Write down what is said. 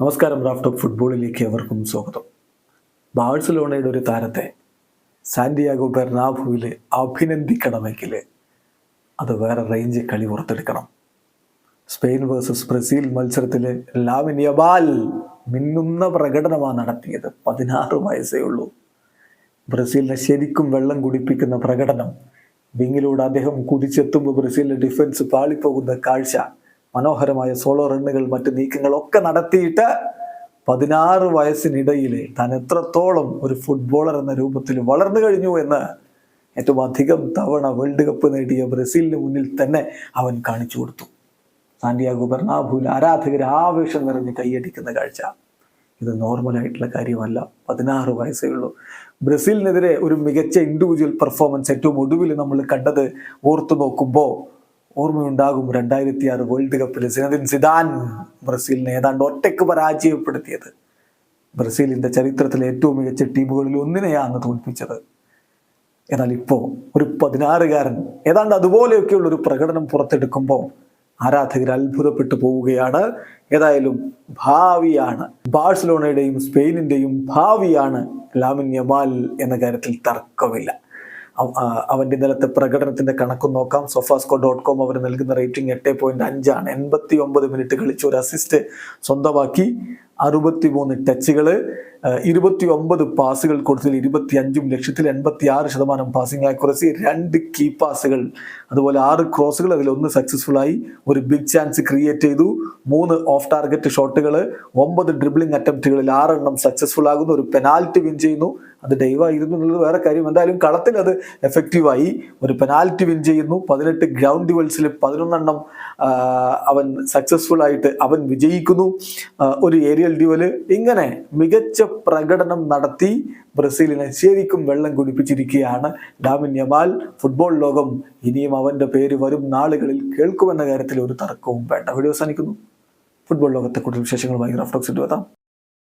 നമസ്കാരം. Raft of ഫുട്ബോളിലേക്ക് എവർക്കും സ്വാഗതം. ബാഴ്സലോണയുടെ ഒരു താരത്തെ സാന്റിയാഗോ ബെർണാബുവിൽ അഭിനന്ദിക്കണമെങ്കിൽ അത് വേറെ റേഞ്ച് കളി പുറത്തെടുക്കണം. സ്പെയിൻ വേഴ്സസ് ബ്രസീൽ മത്സരത്തിൽ ലാമിൻ യമാൽ മിന്നുന്ന പ്രകടനമാണ് നടത്തിയത്. 16 വയസ്സേ ഉള്ളൂ. ബ്രസീലിനെ ശരിക്കും വെള്ളം കുടിപ്പിക്കുന്ന പ്രകടനം. വിങ്ങിലൂടെ അദ്ദേഹം കുതിച്ചെത്തുമ്പോൾ ബ്രസീലിന്റെ ഡിഫൻസ് പാളിപ്പോകുന്ന കാഴ്ച, മനോഹരമായ സോളോ റണ്ണുകൾ, മറ്റ് നീക്കങ്ങളൊക്കെ നടത്തിയിട്ട് 16 വയസ്സിനിടയിൽ താൻ എത്രത്തോളം ഒരു ഫുട്ബോളർ എന്ന രൂപത്തിൽ വളർന്നു കഴിഞ്ഞു എന്ന് ഏറ്റവും അധികം തവണ വേൾഡ് കപ്പ് നേടിയ ബ്രസീലിന് മുന്നിൽ തന്നെ അവൻ കാണിച്ചു കൊടുത്തു. സാന്റിയാഗോ ബെർണാബുവിൽ ആരാധകർ ആവേശം നിറഞ്ഞ് കൈയടിക്കുന്ന കാഴ്ച ഇത് നോർമലായിട്ടുള്ള കാര്യമല്ല. 16 വയസ്സേ ഉള്ളൂ. ബ്രസീലിനെതിരെ ഒരു മികച്ച ഇൻഡിവിജ്വൽ പെർഫോമൻസ് ഏറ്റവും ഒടുവിൽ നമ്മൾ കണ്ടത് ഓർത്തു നോക്കുമ്പോൾ ഓർമ്മയുണ്ടാകും. 2006 വേൾഡ് കപ്പിൽ സിനദിൻ സിദാൻ ബ്രസീലിനെ ഏതാണ്ട് ഒറ്റയ്ക്ക് പരാജയപ്പെടുത്തിയത്. ബ്രസീലിന്റെ ചരിത്രത്തിലെ ഏറ്റവും മികച്ച ടീമുകളിൽ ഒന്നിനെയാണ് തോൽപ്പിച്ചത്. എന്നാൽ ഇപ്പോൾ ഒരു 16-കാരൻ ഏതാണ്ട് അതുപോലെയൊക്കെയുള്ള ഒരു പ്രകടനം പുറത്തെടുക്കുമ്പോൾ ആരാധകർ അത്ഭുതപ്പെട്ടു പോവുകയാണ്. ഏതായാലും ഭാവിയാണ്, ബാഴ്സലോണയുടെയും സ്പെയിനിന്റെയും ഭാവിയാണ് ലാമിൻ യമാൽ എന്ന കാര്യത്തിൽ തർക്കമില്ല. അവൻ്റെ ഇന്നലത്തെ പ്രകടനത്തിന്റെ കണക്ക് നോക്കാം. sofascore.com അവർ നൽകുന്ന റേറ്റിംഗ് 8.5 ആണ്. 89 മിനിറ്റ് കളിച്ച് ഒരു അസിസ്റ്റ് സ്വന്തമാക്കി, 63 ടച്ചുകൾ, 29 പാസുകൾ കൊടുത്തതിൽ 25 ലക്ഷ്യത്തിൽ 86% പാസിംഗ് ആക്യുറസി, 2 കീ പാസുകൾ, അതുപോലെ 6 ക്രോസുകൾ, അതിൽ 1 സക്സസ്ഫുൾ ആയി, ഒരു ബിഗ് ചാൻസ് ക്രിയേറ്റ് ചെയ്തു, 3 ഓഫ് ടാർഗറ്റ് ഷോട്ടുകൾ, 9 ഡ്രിബ്ലിംഗ് അറ്റംപ്റ്റുകളിൽ 6 എണ്ണം സക്സസ്ഫുൾ ആകുന്നു, ഒരു പെനാൽറ്റി വിൻ ചെയ്യുന്നു. അത് ദൈവമായിരുന്നു എന്നുള്ളത് വേറെ കാര്യം. എന്തായാലും കളത്തിൽ അത് എഫക്റ്റീവായി. ഒരു പെനാൽറ്റി വിൻ ചെയ്യുന്നു, 18 ഗ്രൗണ്ട് ഡ്യുവൽസിൽ 11 എണ്ണം അവൻ സക്സസ്ഫുൾ ആയിട്ട് അവൻ വിജയിക്കുന്നു, ഒരു ഏരിയൽ ഡ്യുവല്. ഇങ്ങനെ മികച്ച പ്രകടനം നടത്തി ബ്രസീലിനെ ശരിക്കും വെള്ളം കുടിപ്പിച്ചിരിക്കുകയാണ് ലാമിൻ യമാൽ. ഫുട്ബോൾ ലോകം ഇനിയും അവന്റെ പേര് വരും നാളുകളിൽ കേൾക്കുമെന്ന കാര്യത്തിൽ ഒരു തർക്കവും വേണ്ട. വീഡിയോ അവസാനിക്കുന്നു. ഫുട്ബോൾ ലോകത്തെ കൂടുതൽ വിശേഷങ്ങളുമായി റാഫ്റ്റ് ഓഫ് ഫുട്ബോൾ എത്താം.